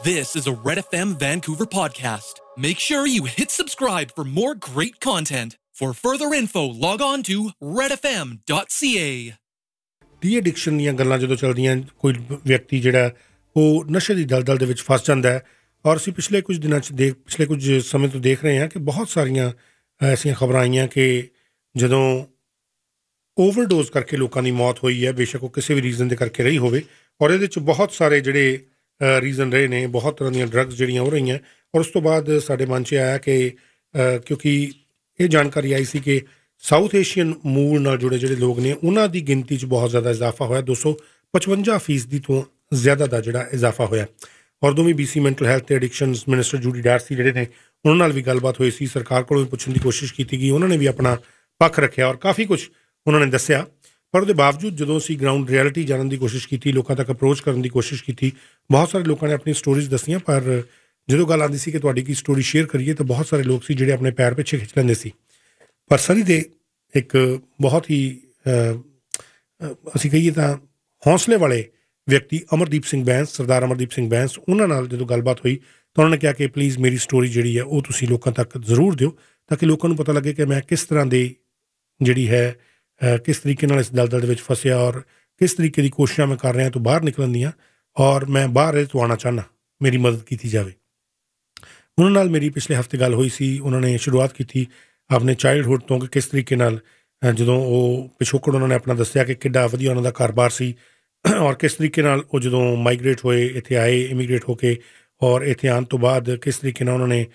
This is a Red FM Vancouver podcast. Make sure you hit subscribe for more great content. For further info, log on to redfm.ca. De addiction ਦੀਆਂ ਗੱਲਾਂ ਜਦੋਂ ਚੱਲਦੀਆਂ ਕੋਈ ਵਿਅਕਤੀ ਜਿਹੜਾ ਉਹ ਨਸ਼ੇ ਦੀ ਦਲਦਲ ਦੇ ਵਿੱਚ ਫਸ ਜਾਂਦਾ ਹੈ ਔਰ ਅਸੀਂ ਪਿਛਲੇ ਕੁਝ ਦਿਨਾਂ 'ਚ ਪਿਛਲੇ ਕੁਝ ਸਮੇਂ ਤੋਂ ਦੇਖ ਰਹੇ ਹਾਂ ਕਿ ਬਹੁਤ ਸਾਰੀਆਂ ਐਸੀਆਂ ਖਬਰਾਂ ਆਈਆਂ ਕਿ ਜਦੋਂ ਓਵਰਡੋਜ਼ ਕਰਕੇ ਲੋਕਾਂ ਦੀ ਮੌਤ ਹੋਈ ਹੈ, ਬੇਸ਼ੱਕ ਉਹ ਕਿਸੇ ਵੀ ਰੀਜ਼ਨ ਦੇ ਕਰਕੇ ਰਹੀ ਹੋਵੇ, ਔਰ ਇਹਦੇ 'ਚ ਬਹੁਤ ਸਾਰੇ ਜਿਹੜੇ ਰੀਜ਼ਨ ਰਹੇ ਨੇ, ਬਹੁਤ ਤਰ੍ਹਾਂ ਦੀਆਂ ਡਰੱਗਸ ਜਿਹੜੀਆਂ ਹੋ ਰਹੀਆਂ। ਔਰ ਉਸ ਤੋਂ ਬਾਅਦ ਸਾਡੇ ਮਨ 'ਚ ਆਇਆ ਕਿ ਕਿਉਂਕਿ ਇਹ ਜਾਣਕਾਰੀ ਆਈ ਸੀ ਕਿ ਸਾਊਥ ਏਸ਼ੀਅਨ ਮੂਵ ਨਾਲ ਜੁੜੇ ਜਿਹੜੇ ਲੋਕ ਨੇ ਉਹਨਾਂ ਦੀ ਗਿਣਤੀ 'ਚ ਬਹੁਤ ਜ਼ਿਆਦਾ ਇਜ਼ਾਫਾ ਹੋਇਆ, 255% ਤੋਂ ਜ਼ਿਆਦਾ ਦਾ ਜਿਹੜਾ ਇਜ਼ਾਫਾ ਹੋਇਆ। ਔਰ ਦੋਵੇਂ BC ਮੈਂਟਲ ਹੈਲਥ ਅਤੇ ਐਡਿਕਸ਼ਨਸ ਮਿਨਿਸਟਰ ਜੂਡੀ ਡਾਰਸੀ ਜਿਹੜੇ ਨੇ ਉਹਨਾਂ ਨਾਲ ਵੀ ਗੱਲਬਾਤ ਹੋਈ ਸੀ, ਸਰਕਾਰ ਕੋਲੋਂ ਵੀ ਪੁੱਛਣ ਦੀ ਕੋਸ਼ਿਸ਼ ਕੀਤੀ ਗਈ, ਉਹਨਾਂ ਨੇ ਵੀ ਆਪਣਾ ਪੱਖ ਰੱਖਿਆ ਔਰ ਕਾਫੀ ਕੁਛ ਉਹਨਾਂ ਨੇ ਦੱਸਿਆ। ਪਰ ਉਹਦੇ ਬਾਵਜੂਦ ਜਦੋਂ ਅਸੀਂ ਗਰਾਊਂਡ ਰਿਐਲਿਟੀ ਜਾਣਨ ਦੀ ਕੋਸ਼ਿਸ਼ ਕੀਤੀ, ਲੋਕਾਂ ਤੱਕ ਅਪਰੋਚ ਕਰਨ ਦੀ ਕੋਸ਼ਿਸ਼ ਕੀਤੀ, ਬਹੁਤ ਸਾਰੇ ਲੋਕਾਂ ਨੇ ਆਪਣੀ ਸਟੋਰੀਜ਼ ਦੱਸੀਆਂ। ਪਰ ਜਦੋਂ ਗੱਲ ਆਉਂਦੀ ਸੀ ਕਿ ਤੁਹਾਡੀ ਕੀ ਸਟੋਰੀ ਸ਼ੇਅਰ ਕਰੀਏ ਤਾਂ ਬਹੁਤ ਸਾਰੇ ਲੋਕ ਸੀ ਜਿਹੜੇ ਆਪਣੇ ਪੈਰ ਪਿੱਛੇ ਖਿੱਚ ਲੈਂਦੇ ਸੀ। ਪਰ ਸਰੀ ਦੇ ਇੱਕ ਬਹੁਤ ਹੀ ਅਸੀਂ ਕਹੀਏ ਤਾਂ ਹੌਸਲੇ ਵਾਲੇ ਵਿਅਕਤੀ ਅਮਰਦੀਪ ਸਿੰਘ ਬੈਂਸ, ਸਰਦਾਰ ਅਮਰਦੀਪ ਸਿੰਘ ਬੈਂਸ, ਉਹਨਾਂ ਨਾਲ ਜਦੋਂ ਗੱਲਬਾਤ ਹੋਈ ਤਾਂ ਉਹਨਾਂ ਨੇ ਕਿਹਾ ਕਿ ਪਲੀਜ਼ ਮੇਰੀ ਸਟੋਰੀ ਜਿਹੜੀ ਹੈ ਉਹ ਤੁਸੀਂ ਲੋਕਾਂ ਤੱਕ ਜ਼ਰੂਰ ਦਿਓ ਤਾਂ ਕਿ ਲੋਕਾਂ ਨੂੰ ਪਤਾ ਲੱਗੇ ਕਿ ਮੈਂ ਕਿਸ ਤਰ੍ਹਾਂ ਦੀ ਜਿਹੜੀ ਹੈ ਕਿਸ ਤਰੀਕੇ ਨਾਲ ਇਸ ਦਲਦਲ ਦੇ ਵਿੱਚ ਫਸਿਆ ਔਰ ਕਿਸ ਤਰੀਕੇ ਦੀ ਕੋਸ਼ਿਸ਼ਾਂ ਮੈਂ ਕਰ ਰਿਹਾ ਤੋਂ ਬਾਹਰ ਨਿਕਲਣ ਦੀਆਂ, ਔਰ ਮੈਂ ਬਾਹਰ ਇਹਦੇ ਤੋਂ ਆਉਣਾ ਚਾਹੁੰਦਾ, ਮੇਰੀ ਮਦਦ ਕੀਤੀ ਜਾਵੇ। ਉਹਨਾਂ ਨਾਲ ਮੇਰੀ ਪਿਛਲੇ ਹਫ਼ਤੇ ਗੱਲ ਹੋਈ ਸੀ। ਉਹਨਾਂ ਨੇ ਸ਼ੁਰੂਆਤ ਕੀਤੀ ਆਪਣੇ ਚਾਈਲਡਹੁੱਡ ਤੋਂ ਕਿ ਕਿਸ ਤਰੀਕੇ ਨਾਲ ਜਦੋਂ ਉਹ ਪਿਛੋਕੜ ਉਹਨਾਂ ਨੇ ਆਪਣਾ ਦੱਸਿਆ ਕਿ ਕਿੱਡਾ ਵਧੀਆ ਉਹਨਾਂ ਦਾ ਕਾਰੋਬਾਰ ਸੀ ਔਰ ਕਿਸ ਤਰੀਕੇ ਨਾਲ ਉਹ ਜਦੋਂ ਮਾਈਗਰੇਟ ਹੋਏ, ਇੱਥੇ ਆਏ ਇਮੀਗ੍ਰੇਟ ਹੋ ਕੇ, ਔਰ ਇੱਥੇ ਆਉਣ ਤੋਂ ਬਾਅਦ ਕਿਸ ਤਰੀਕੇ ਨਾਲ ਉਹਨਾਂ ਨੇ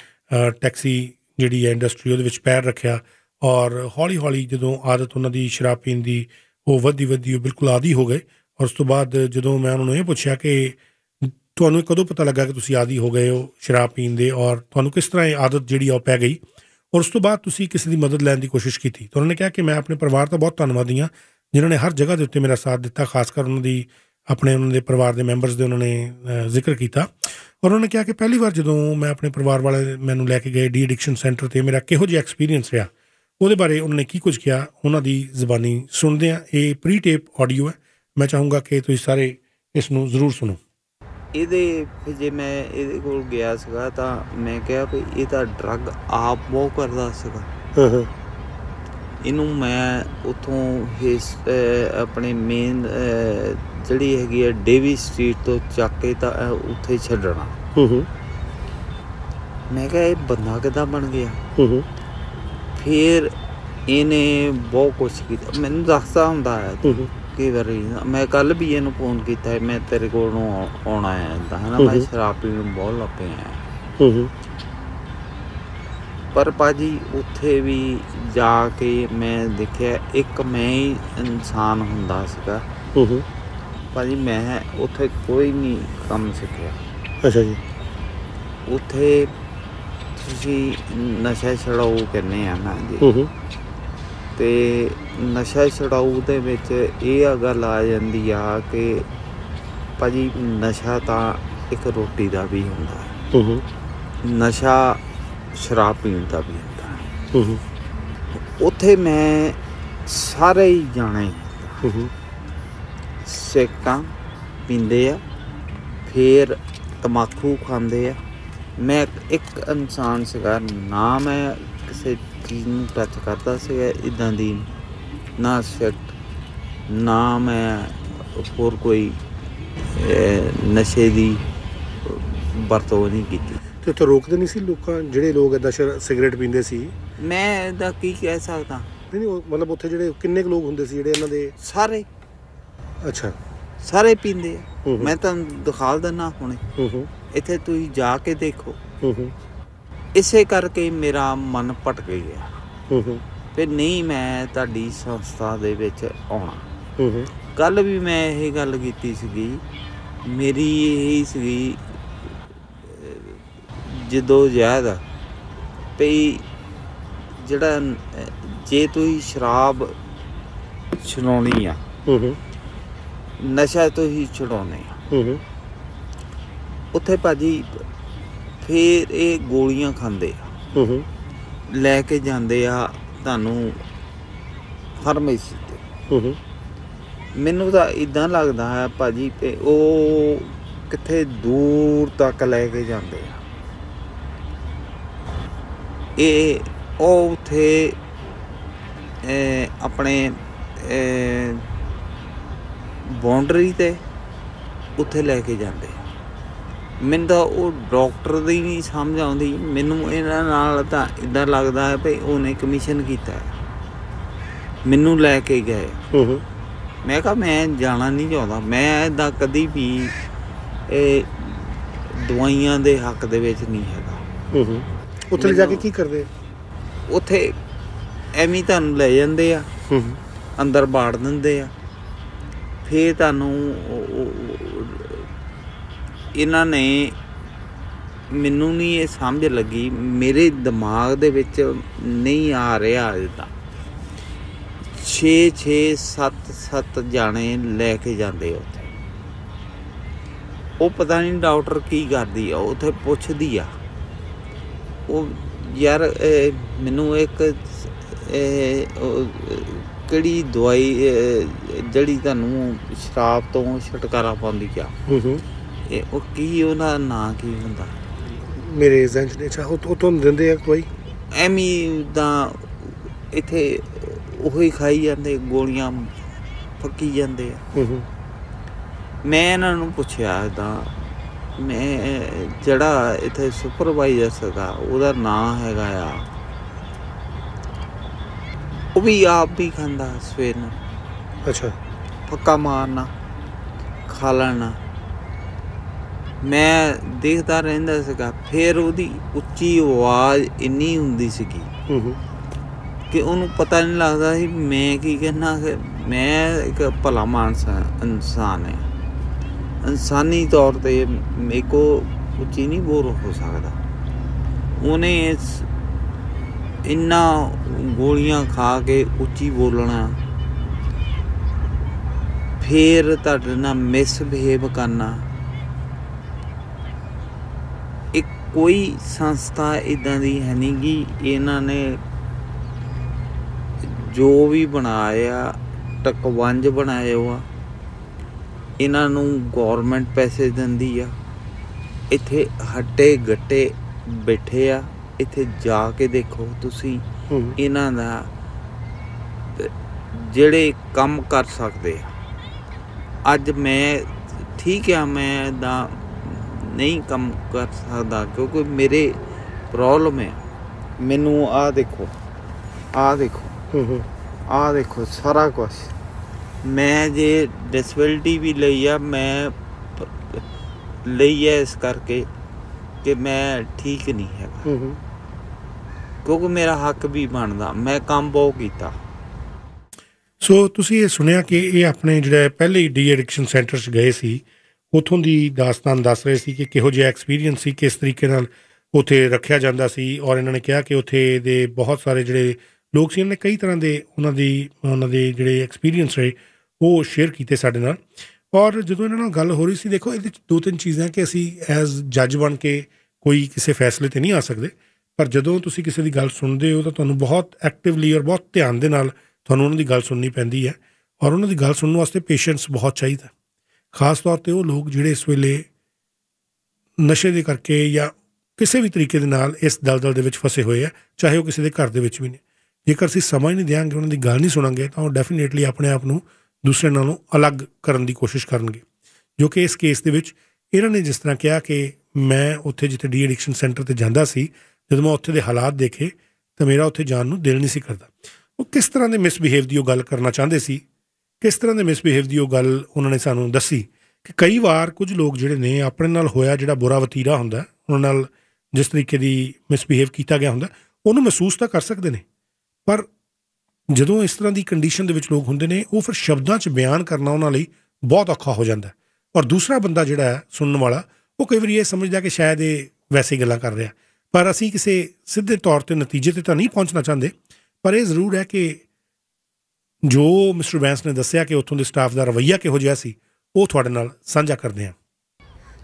ਟੈਕਸੀ ਜਿਹੜੀ ਹੈ ਇੰਡਸਟਰੀ ਉਹਦੇ ਵਿੱਚ ਪੈਰ ਰੱਖਿਆ ਔਰ ਹੌਲੀ ਹੌਲੀ ਜਦੋਂ ਆਦਤ ਉਹਨਾਂ ਦੀ ਸ਼ਰਾਬ ਪੀਣ ਦੀ ਉਹ ਵੱਧਦੀ ਉਹ ਬਿਲਕੁਲ ਆਦੀ ਹੋ ਗਏ। ਔਰ ਉਸ ਤੋਂ ਬਾਅਦ ਜਦੋਂ ਮੈਂ ਉਹਨਾਂ ਨੂੰ ਇਹ ਪੁੱਛਿਆ ਕਿ ਤੁਹਾਨੂੰ ਕਦੋਂ ਪਤਾ ਲੱਗਾ ਕਿ ਤੁਸੀਂ ਆਦੀ ਹੋ ਗਏ ਹੋ ਸ਼ਰਾਬ ਪੀਣ ਦੇ ਔਰ ਤੁਹਾਨੂੰ ਕਿਸ ਤਰ੍ਹਾਂ ਇਹ ਆਦਤ ਜਿਹੜੀ ਆ ਉਹ ਪੈ ਗਈ ਔਰ ਉਸ ਤੋਂ ਬਾਅਦ ਤੁਸੀਂ ਕਿਸੇ ਦੀ ਮਦਦ ਲੈਣ ਦੀ ਕੋਸ਼ਿਸ਼ ਕੀਤੀ, ਤਾਂ ਉਹਨਾਂ ਨੇ ਕਿਹਾ ਕਿ ਮੈਂ ਆਪਣੇ ਪਰਿਵਾਰ ਦਾ ਬਹੁਤ ਧੰਨਵਾਦੀ ਹਾਂ ਜਿਨ੍ਹਾਂ ਨੇ ਹਰ ਜਗ੍ਹਾ ਦੇ ਉੱਤੇ ਮੇਰਾ ਸਾਥ ਦਿੱਤਾ, ਖਾਸ ਕਰ ਉਹਨਾਂ ਦੇ ਪਰਿਵਾਰ ਦੇ ਮੈਂਬਰਸ ਦੇ ਉਹਨਾਂ ਨੇ ਜ਼ਿਕਰ ਕੀਤਾ। ਔਰ ਉਹਨਾਂ ਨੇ ਕਿਹਾ ਕਿ ਪਹਿਲੀ ਵਾਰ ਜਦੋਂ ਮੈਂ ਆਪਣੇ ਪਰਿਵਾਰ ਵਾਲੇ ਮੈਨੂੰ ਲੈ ਕੇ ਗਏ ਡੀ ਐਡਿਕਸ਼ਨ ਸੈਂਟਰ 'ਤੇ, ਮੇਰਾ ਕਿਹੋ ਜਿਹਾ ਐਕਸਪੀਰੀਅੰਸ ਰਿਹਾ ਉਹਦੇ ਬਾਰੇ ਉਹਨਾਂ ਨੇ ਕੀ ਕੁਝ ਕਿਹਾ, ਉਹਨਾਂ ਦੀ ਜ਼ਬਾਨੀ ਸੁਣਦੇ ਹਾਂ। ਇਹ ਪ੍ਰੀ ਟੇਪ ਆਡੀਓ ਹੈ, ਮੈਂ ਚਾਹੂੰਗਾ ਕਿ ਤੁਸੀਂ ਸਾਰੇ ਇਸ ਨੂੰ ਜ਼ਰੂਰ ਸੁਣੋ। ਇਹਦੇ ਜੇ ਮੈਂ ਇਹਦੇ ਕੋਲ ਗਿਆ ਸੀਗਾ ਤਾਂ ਮੈਂ ਕਿਹਾ ਵੀ ਇਹ ਤਾਂ ਡਰੱਗ ਆਪ ਬਹੁਤ ਕਰਦਾ ਸੀਗਾ। ਇਹਨੂੰ ਮੈਂ ਉੱਥੋਂ ਆਪਣੇ ਮੇਨ ਜਿਹੜੀ ਹੈਗੀ ਹੈ ਡੇਵੀ ਸਟਰੀਟ ਤੋਂ ਚੱਕ ਕੇ ਤਾਂ ਉੱਥੇ ਛੱਡਣਾ। ਮੈਂ ਕਿਹਾ ਇਹ ਬੰਦਾ ਕਿੱਦਾਂ ਬਣ ਗਿਆ। ਫਿਰ ਇਹਨੇ ਬਹੁਤ ਕੁਛ ਕੀਤਾ, ਮੈਨੂੰ ਦੱਸਦਾ ਹੁੰਦਾ ਹੈ ਕਈ ਵਾਰੀ। ਮੈਂ ਕੱਲ੍ਹ ਵੀ ਇਹਨੂੰ ਫੋਨ ਕੀਤਾ, ਮੈਂ ਤੇਰੇ ਕੋਲ ਨੂੰ ਆਉਣਾ ਆ ਇੱਦਾਂ ਹੈ ਨਾ, ਮੈਂ ਸ਼ਰਾਬ ਪੀਣ ਨੂੰ ਬਹੁਤ ਲੱਗ ਪਿਆ। ਪਰ ਭਾਜੀ ਉੱਥੇ ਵੀ ਜਾ ਕੇ ਮੈਂ ਦੇਖਿਆ ਇੱਕ ਮੈਂ ਹੀ ਇਨਸਾਨ ਹੁੰਦਾ ਸੀਗਾ। ਭਾਜੀ ਮੈਂ ਉੱਥੇ ਕੋਈ ਨਹੀਂ ਕੰਮ ਸਿੱਖਿਆ। ਅੱਛਾ ਜੀ। ਉੱਥੇ ਤੁਸੀਂ ਨਸ਼ਾ ਛਡਾਊ ਕਹਿੰਦੇ ਆ ਨਾ ਜੀ, ਅਤੇ ਨਸ਼ਾ ਛਡਾਊ ਦੇ ਵਿੱਚ ਇਹ ਗੱਲ ਆ ਜਾਂਦੀ ਆ ਕਿ ਭਾਅ ਜੀ ਨਸ਼ਾ ਤਾਂ ਇੱਕ ਰੋਟੀ ਦਾ ਵੀ ਹੁੰਦਾ, ਨਸ਼ਾ ਸ਼ਰਾਬ ਪੀਣ ਦਾ ਵੀ ਹੁੰਦਾ। ਉੱਥੇ ਮੈਂ ਸਾਰੇ ਹੀ ਜਾਣੇ ਸਿਗਰਟਾਂ ਪੀਂਦੇ ਆ, ਫਿਰ ਤੰਬਾਕੂ ਖਾਂਦੇ ਆ। ਮੈਂ ਇੱਕ ਇਨਸਾਨ ਸੀਗਾ, ਨਾ ਮੈਂ ਕਿਸੇ ਚੀਜ਼ ਨੂੰ ਟੱਚ ਕਰਦਾ ਸੀਗਾ ਇੱਦਾਂ ਦੀ, ਨਾ ਸਿਗਰਟ, ਨਾ ਮੈਂ ਹੋਰ ਕੋਈ ਨਸ਼ੇ ਦੀ ਵਰਤੋਂ ਨਹੀਂ ਕੀਤੀ। ਅਤੇ ਉੱਥੇ ਰੋਕਦੇ ਨਹੀਂ ਸੀ ਲੋਕਾਂ, ਜਿਹੜੇ ਲੋਕ ਇੱਦਾਂ ਸਿਗਰਟ ਪੀਂਦੇ ਸੀ? ਮੈਂ ਇਹਦਾ ਕੀ ਕਹਿ ਸਕਦਾ। ਨਹੀਂ ਮਤਲਬ ਉੱਥੇ ਜਿਹੜੇ ਕਿੰਨੇ ਕੁ ਲੋਕ ਹੁੰਦੇ ਸੀ ਜਿਹੜੇ ਇਹਨਾਂ ਦੇ? ਸਾਰੇ। ਅੱਛਾ, ਸਾਰੇ ਪੀਂਦੇ ਆ। ਮੈਂ ਤੁਹਾਨੂੰ ਦਿਖਾ ਦਿੰਦਾ ਹੁਣੇ, ਇੱਥੇ ਤੁਸੀਂ ਜਾ ਕੇ ਦੇਖੋ। ਇਸੇ ਕਰਕੇ ਮੇਰਾ ਮਨ ਭਟਕ ਗਿਆ ਫਿਰ ਨਹੀਂ ਮੈਂ ਤੁਹਾਡੀ ਸੰਸਥਾ ਦੇ ਵਿੱਚ ਆਉਣਾ। ਕੱਲ੍ਹ ਵੀ ਮੈਂ ਇਹ ਗੱਲ ਕੀਤੀ ਸੀਗੀ, ਮੇਰੀ ਇਹੀ ਸੀਗੀ ਜਦੋਂ ਜਹਿਦ ਪਈ ਜਿਹੜਾ ਜੇ ਤੁਸੀਂ ਸ਼ਰਾਬ ਛਡਾਉਣੀ ਆ, ਨਸ਼ਾ ਤੁਸੀਂ ਛਡਾਉਂਦੇ ਆ, ਉੱਥੇ ਭਾਜੀ ਫਿਰ ਇਹ ਗੋਲੀਆਂ ਖਾਂਦੇ ਆ, ਲੈ ਕੇ ਜਾਂਦੇ ਆ ਤੁਹਾਨੂੰ ਫਾਰਮੇਸੀ 'ਤੇ। ਮੈਨੂੰ ਤਾਂ ਇੱਦਾਂ ਲੱਗਦਾ ਹੈ ਭਾਜੀ ਕਿ ਉਹ ਕਿੱਥੇ ਦੂਰ ਤੱਕ ਲੈ ਕੇ ਜਾਂਦੇ ਆ। ਇਹ ਉਹ ਉੱਥੇ ਆਪਣੇ ਬਾਉਂਡਰੀ 'ਤੇ ਉੱਥੇ ਲੈ ਕੇ ਜਾਂਦੇ ਆ। ਮੈਨੂੰ ਤਾਂ ਉਹ ਡਾਕਟਰ ਦੀ ਨਹੀਂ ਸਮਝ ਆਉਂਦੀ। ਮੈਨੂੰ ਇਹਨਾਂ ਨਾਲ ਤਾਂ ਇੱਦਾਂ ਲੱਗਦਾ ਹੈ ਵੀ ਉਹਨੇ ਕਮਿਸ਼ਨ ਕੀਤਾ, ਮੈਨੂੰ ਲੈ ਕੇ ਗਏ। ਮੈਂ ਕਿਹਾ ਮੈਂ ਜਾਣਾ ਨਹੀਂ ਚਾਹੁੰਦਾ, ਮੈਂ ਇੱਦਾਂ ਕਦੀ ਵੀ ਇਹ ਦਵਾਈਆਂ ਦੇ ਹੱਕ ਦੇ ਵਿੱਚ ਨਹੀਂ ਹੈਗਾ। ਉੱਥੇ ਜਾ ਕੇ ਕੀ ਕਰਦੇ? ਉੱਥੇ ਐਵੇਂ ਤੁਹਾਨੂੰ ਲੈ ਜਾਂਦੇ ਆ, ਅੰਦਰ ਬਾੜ ਦਿੰਦੇ ਆ। ਫਿਰ ਤੁਹਾਨੂੰ ਇਹਨਾਂ ਨੇ, ਮੈਨੂੰ ਨਹੀਂ ਇਹ ਸਮਝ ਲੱਗੀ, ਮੇਰੇ ਦਿਮਾਗ ਦੇ ਵਿੱਚ ਨਹੀਂ ਆ ਰਿਹਾ ਅਜੇ ਤਾਂ। 6 7 ਜਾਣੇ ਲੈ ਕੇ ਜਾਂਦੇ ਉੱਥੇ। ਉਹ ਪਤਾ ਨਹੀਂ ਡਾਕਟਰ ਕੀ ਕਰਦੀ ਆ, ਉੱਥੇ ਪੁੱਛਦੀ ਆ ਉਹ, ਯਾਰ ਮੈਨੂੰ ਇੱਕ ਕਿਹੜੀ ਦਵਾਈ ਜਿਹੜੀ ਤੁਹਾਨੂੰ ਸ਼ਰਾਬ ਤੋਂ ਛੁਟਕਾਰਾ ਪਾਉਂਦੀ ਆ, ਉਹ ਕੀ, ਉਹਦਾ ਨਾਂ ਕੀ ਹੁੰਦਾ? ਮੇਰੇ ਏਜੰਟ ਨੇ ਉਹ ਤੁਹਾਨੂੰ ਦਿੰਦੇ ਆ ਦਵਾਈ ਐਵੇਂ ਤਾਂ ਇੱਥੇ ਉਹੀ ਖਾਈ ਜਾਂਦੇ, ਗੋਲੀਆਂ ਫੱਕੀ ਜਾਂਦੇ ਆ। ਮੈਂ ਇਹਨਾਂ ਨੂੰ ਪੁੱਛਿਆ ਇੱਦਾਂ, ਮੈਂ ਜਿਹੜਾ ਇੱਥੇ ਸੁਪਰਵਾਈਜ਼ਰ ਸੀਗਾ ਉਹਦਾ ਨਾਂ ਹੈਗਾ ਆ, ਉਹ ਵੀ ਆਪ ਵੀ ਖਾਂਦਾ ਸਵੇਰ ਨੂੰ। ਅੱਛਾ। ਫੱਕਾ ਮਾਰਨਾ, ਖਾ ਲੈਣਾ। ਮੈਂ ਦੇਖਦਾ ਰਹਿੰਦਾ ਸੀਗਾ। ਫਿਰ ਉਹਦੀ ਉੱਚੀ ਆਵਾਜ਼ ਇੰਨੀ ਹੁੰਦੀ ਸੀਗੀ ਕਿ ਉਹਨੂੰ ਪਤਾ ਨਹੀਂ ਲੱਗਦਾ ਸੀ ਮੈਂ ਕੀ ਕਹਿਣਾ। ਮੈਂ ਇੱਕ ਭਲਾ ਮਾਨਸ ਇਨਸਾਨ ਹੈ, ਇਨਸਾਨੀ ਤੌਰ 'ਤੇ ਮੇਰੇ ਕੋਲ ਉੱਚੀ ਨਹੀਂ ਬੋਲ ਹੋ ਸਕਦਾ। ਉਹਨੇ ਇੰਨਾ ਗੋਲੀਆਂ ਖਾ ਕੇ ਉੱਚੀ ਬੋਲਣਾ, ਫਿਰ ਤੁਹਾਡੇ ਨਾਲ ਮਿਸਬਿਹੇਵ ਕਰਨਾ। ਇੱਕ ਕੋਈ ਸੰਸਥਾ ਇੱਦਾਂ ਦੀ ਹੈ ਨਹੀਂ ਗੀ। ਇਹਨਾਂ ਨੇ ਜੋ ਵੀ ਬਣਾਇਆ ਟਕਵੰਜ ਬਣਾਏ ਹੋ ਆ, ਇਹਨਾਂ ਨੂੰ ਗੌਰਮੈਂਟ ਪੈਸੇ ਦਿੰਦੀ ਆ। ਇੱਥੇ ਹੱਟੇ ਗੱਟੇ ਬੈਠੇ ਆ, ਇੱਥੇ ਜਾ ਕੇ ਦੇਖੋ ਤੁਸੀਂ ਇਹਨਾਂ ਦਾ ਜਿਹੜੇ ਕੰਮ ਕਰ ਸਕਦੇ ਆ। ਅੱਜ ਮੈਂ ਠੀਕ ਆ, ਮੈਂ ਇੱਦਾਂ ਨਹੀਂ ਕੰਮ ਕਰ ਸਕਦਾ ਕਿਉਂਕਿ ਮੇਰੇ ਪ੍ਰੋਬਲਮ ਹੈ। ਮੈਨੂੰ ਆਹ ਦੇਖੋ, ਆਹ ਦੇਖੋ, ਆਹ ਦੇਖੋ ਸਾਰਾ ਕੁਛ। ਮੈਂ ਜੇ ਡਿਸੇਬਿਲਟੀ ਵੀ ਲਈ ਆ, ਮੈਂ ਲਈ ਹੈ ਇਸ ਕਰਕੇ ਕਿ ਮੈਂ ਠੀਕ ਨਹੀਂ ਹੈਗਾ, ਕਿਉਂਕਿ ਮੇਰਾ ਹੱਕ ਵੀ ਬਣਦਾ। ਮੈਂ ਕੰਮ ਬਹੁਤ ਕੀਤਾ। ਸੋ ਤੁਸੀਂ ਇਹ ਸੁਣਿਆ ਕਿ ਇਹ ਆਪਣੇ ਜਿਹੜੇ ਪਹਿਲੇ ਡੀ ਐਡਿਕਸ਼ਨ ਸੈਂਟਰ 'ਚ ਗਏ ਸੀ, ਉੱਥੋਂ ਦੀ ਦਾਸਤਾਨ ਦੱਸ ਰਹੇ ਸੀ ਕਿ ਕਿਹੋ ਜਿਹਾ ਐਕਸਪੀਰੀਅੰਸ ਸੀ, ਕਿਸ ਤਰੀਕੇ ਨਾਲ ਉੱਥੇ ਰੱਖਿਆ ਜਾਂਦਾ ਸੀ। ਔਰ ਇਹਨਾਂ ਨੇ ਕਿਹਾ ਕਿ ਉੱਥੇ ਦੇ ਬਹੁਤ ਸਾਰੇ ਜਿਹੜੇ ਲੋਕ ਸੀ, ਇਹਨਾਂ ਨੇ ਕਈ ਤਰ੍ਹਾਂ ਦੇ ਉਹਨਾਂ ਦੇ ਜਿਹੜੇ ਐਕਸਪੀਰੀਅੰਸ ਰਹੇ ਉਹ ਸ਼ੇਅਰ ਕੀਤੇ ਸਾਡੇ ਨਾਲ। ਔਰ ਜਦੋਂ ਇਹਨਾਂ ਨਾਲ ਗੱਲ ਹੋ ਰਹੀ ਸੀ, ਦੇਖੋ ਇਹਦੇ 'ਚ 2-3 ਚੀਜ਼ਾਂ ਕਿ ਅਸੀਂ ਐਜ਼ ਜੱਜ ਬਣ ਕੇ ਕੋਈ ਕਿਸੇ ਫੈਸਲੇ 'ਤੇ ਨਹੀਂ ਆ ਸਕਦੇ, ਪਰ ਜਦੋਂ ਤੁਸੀਂ ਕਿਸੇ ਦੀ ਗੱਲ ਸੁਣਦੇ ਹੋ ਤਾਂ ਤੁਹਾਨੂੰ ਬਹੁਤ ਐਕਟਿਵਲੀ ਔਰ ਬਹੁਤ ਧਿਆਨ ਦੇ ਨਾਲ ਤੁਹਾਨੂੰ ਉਹਨਾਂ ਦੀ ਗੱਲ ਸੁਣਨੀ ਪੈਂਦੀ ਹੈ। ਔਰ ਉਹਨਾਂ ਦੀ ਗੱਲ ਸੁਣਨ ਵਾਸਤੇ ਪੇਸ਼ੈਂਸ ਬਹੁਤ ਚਾਹੀਦਾ, ਖਾਸ ਤੌਰ 'ਤੇ ਉਹ ਲੋਕ ਜਿਹੜੇ ਇਸ ਵੇਲੇ ਨਸ਼ੇ ਦੇ ਕਰਕੇ ਜਾਂ ਕਿਸੇ ਵੀ ਤਰੀਕੇ ਦੇ ਨਾਲ ਇਸ ਦਲਦਲ ਦੇ ਵਿੱਚ ਫਸੇ ਹੋਏ ਆ, ਚਾਹੇ ਉਹ ਕਿਸੇ ਦੇ ਘਰ ਦੇ ਵਿੱਚ ਵੀ ਨੇ। ਜੇਕਰ ਅਸੀਂ ਸਮਾਂ ਹੀ ਨਹੀਂ ਦਿਆਂਗੇ, ਉਹਨਾਂ ਦੀ ਗੱਲ ਨਹੀਂ ਸੁਣਾਂਗੇ, ਤਾਂ ਉਹ ਡੈਫੀਨੇਟਲੀ ਆਪਣੇ ਆਪ ਨੂੰ ਦੂਸਰੇ ਨਾਲੋਂ ਅਲੱਗ ਕਰਨ ਦੀ ਕੋਸ਼ਿਸ਼ ਕਰਨਗੇ। ਜੋ ਕਿ ਇਸ ਕੇਸ ਦੇ ਵਿੱਚ ਇਹਨਾਂ ਨੇ ਜਿਸ ਤਰ੍ਹਾਂ ਕਿਹਾ ਕਿ ਮੈਂ ਉੱਥੇ ਜਿੱਥੇ ਡੀ ਐਡਿਕਸ਼ਨ ਸੈਂਟਰ 'ਤੇ ਜਾਂਦਾ ਸੀ, ਜਦੋਂ ਮੈਂ ਉੱਥੇ ਦੇ ਹਾਲਾਤ ਦੇਖੇ ਤਾਂ ਮੇਰਾ ਉੱਥੇ ਜਾਣ ਨੂੰ ਦਿਲ ਨਹੀਂ ਸੀ ਕਰਦਾ। ਉਹ ਕਿਸ ਤਰ੍ਹਾਂ ਦੇ ਮਿਸਬਿਹੇਵ ਦੀ ਉਹ ਗੱਲ ਕਰਨਾ ਚਾਹੁੰਦੇ ਸੀ, ਕਿਸ ਤਰ੍ਹਾਂ ਦੇ ਮਿਸਬਿਹੇਵ ਦੀ ਉਹ ਗੱਲ ਉਹਨਾਂ ਨੇ ਸਾਨੂੰ ਦੱਸੀ ਕਿ ਕਈ ਵਾਰ ਕੁਝ ਲੋਕ ਜਿਹੜੇ ਨੇ ਆਪਣੇ ਨਾਲ ਹੋਇਆ ਜਿਹੜਾ ਬੁਰਾ ਵਤੀਰਾ ਹੁੰਦਾ, ਉਹਨਾਂ ਨਾਲ ਜਿਸ ਤਰੀਕੇ ਦੀ ਮਿਸਬਿਹੇਵ ਕੀਤਾ ਗਿਆ ਹੁੰਦਾ, ਉਹਨੂੰ ਮਹਿਸੂਸ ਤਾਂ ਕਰ ਸਕਦੇ ਨੇ, ਪਰ ਜਦੋਂ ਇਸ ਤਰ੍ਹਾਂ ਦੀ ਕੰਡੀਸ਼ਨ ਦੇ ਵਿੱਚ ਲੋਕ ਹੁੰਦੇ ਨੇ, ਉਹ ਫਿਰ ਸ਼ਬਦਾਂ 'ਚ ਬਿਆਨ ਕਰਨਾ ਉਹਨਾਂ ਲਈ ਬਹੁਤ ਔਖਾ ਹੋ ਜਾਂਦਾ। ਔਰ ਦੂਸਰਾ ਬੰਦਾ ਜਿਹੜਾ ਹੈ ਸੁਣਨ ਵਾਲਾ, ਉਹ ਕਈ ਵਾਰੀ ਇਹ ਸਮਝਦਾ ਕਿ ਸ਼ਾਇਦ ਇਹ ਵੈਸੇ ਗੱਲਾਂ ਕਰ ਰਿਹਾ। ਪਰ ਅਸੀਂ ਕਿਸੇ ਸਿੱਧੇ ਤੌਰ 'ਤੇ ਨਤੀਜੇ 'ਤੇ ਤਾਂ ਨਹੀਂ ਪਹੁੰਚਣਾ ਚਾਹੁੰਦੇ, ਪਰ ਇਹ ਜ਼ਰੂਰ ਹੈ ਕਿ ਜੋ ਮਿਸਟਰ ਬੈਂਸ ਨੇ ਦੱਸਿਆ ਕਿ ਉੱਥੋਂ ਦੇ ਸਟਾਫ ਦਾ ਰਵੱਈਆ ਕਿਹੋ ਜਿਹਾ ਸੀ, ਉਹ ਤੁਹਾਡੇ ਨਾਲ ਸਾਂਝਾ ਕਰਦੇ ਹਾਂ।